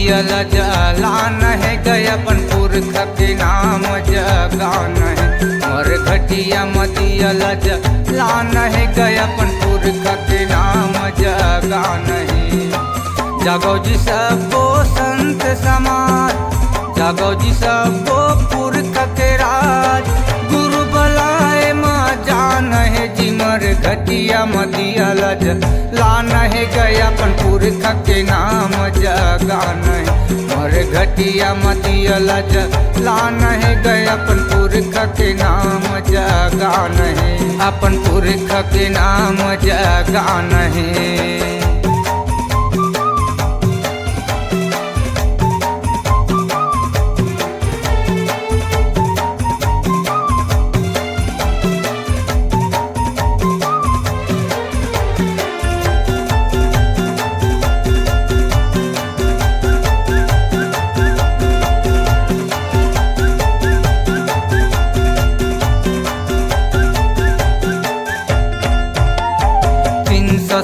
दियल जलान है गयापन पुरख के नाम जगान है मोर घटिया दियल जलान है गयापन पुरख के नाम जगान है। जागो जी सबो संत समाज जागो जी सबो पुरख के राज गुरु बलाए माँ जान है जी मर घटिया दियल जलान है गयापन पुरख के नाम जगान है मोर घटिया दियल जलान है गयापन पुरख के नाम जगान है अपन पुरख के नाम जगान है।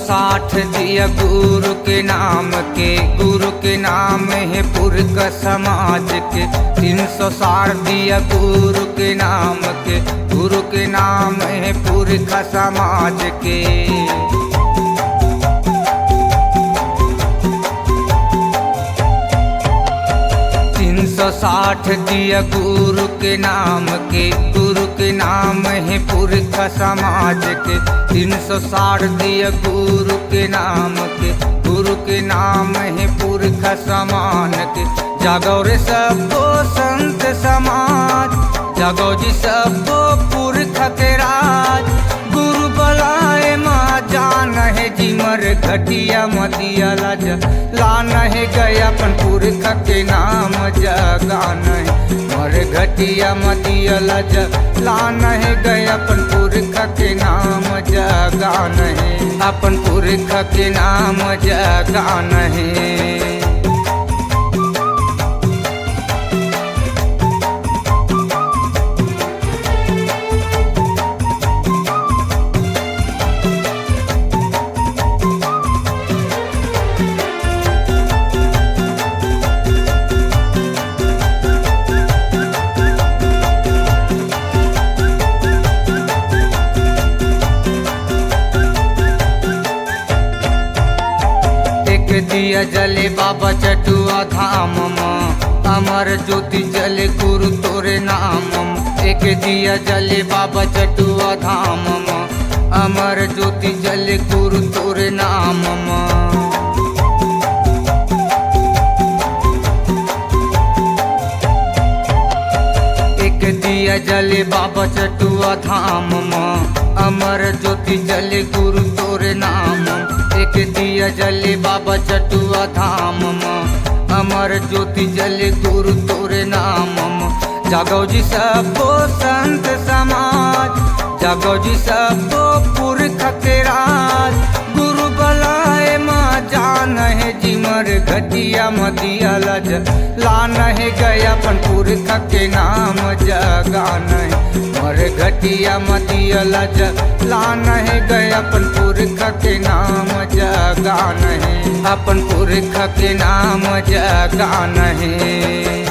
साठ दिया गुरु के नाम है पुरख समाज के 360 दिया गुरु के नाम है पुरख समाज के। 360 दिया गुरु के नाम है पुरख समाज के 360 दिया गुरु के नाम है पुरख समान के। जागो रे सबो संत समाज जागो जी सबो पुरख के राज गुरु बलाए माँ जान है जी मर घटिया दियल जलान है गयापन पुरख के नाम जगान है मोर घटिया दियल जलान है गयापन पुरख के नाम जगान है अपन पुरख के नाम जगान है। दिया जले बाबा चटुआ धाम अमर ज्योति जले गुरु तोरे नाम एक दिया जले बाबा चटुआ धाम अमर ज्योति जले गुरु तोरे नाम। एक दिया जले बाबा चटुआ धाम अमर ज्योति जले गुरु तोरे नाम एक दिया जले बाबा चटुआ धाम अमर ज्योति जले गुरु तोरे नाम। जागो जी सबो संत समाज जागो जी सबो पुरख के राज गुरु बलाए माँ जान है जी मर घटिया दियल जलान है गयापन पुरख के नाम जगान है मोर घटिया दियल जलान है गयापन पुरख के नाम जगान है अपन पुरख के नाम जगान है।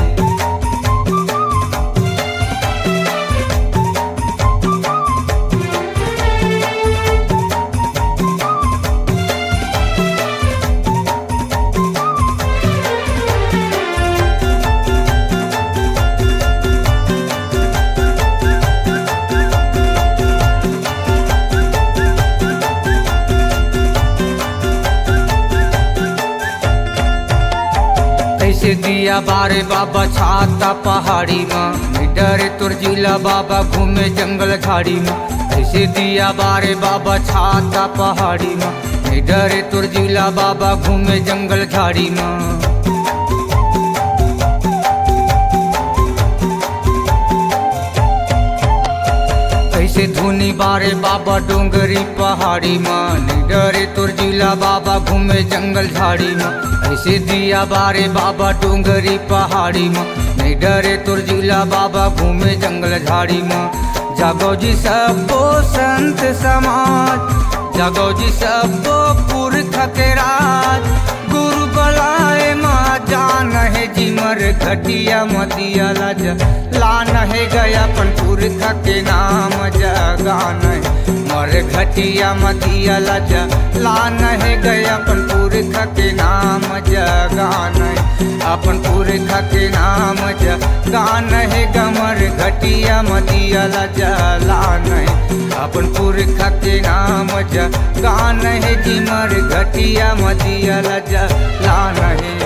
ऐसे दिया बारे बाबा छाता पहाड़ी में डरे तुर जिला बाबा घूमे जंगल झाड़ी में ऐसे दिया बारे बाबा छाता पहाड़ी में डरे तुर जिला बाबा घूमे जंगल झाड़ी में। ऐसे धुनी बारे बाबा डोंगरी पहाड़ी में डरे तुर जिला बाबा घूमे जंगल झाड़ी में ऐसे दिया बारे बाबा डोंगरी पहाड़ी में डरे तुर जिला बाबा घूमे जंगल झाड़ी में। जागो जी सबो संत समाज जागो जी सबो पुरख के राज गुरु बलाए माँ जान मर घटिया मदिया लाजा लान है गया अपन पुरखा के नाम जगान मर घटिया मदिया लाजा लान है गया अपन पुरखा के नाम जगान अपन पुरखा के नाम जगान है गमर घटिया मदिया लाजा लान अपन पुरखा के नाम जगान है जिमर घटिया मदिया लाजा लान है।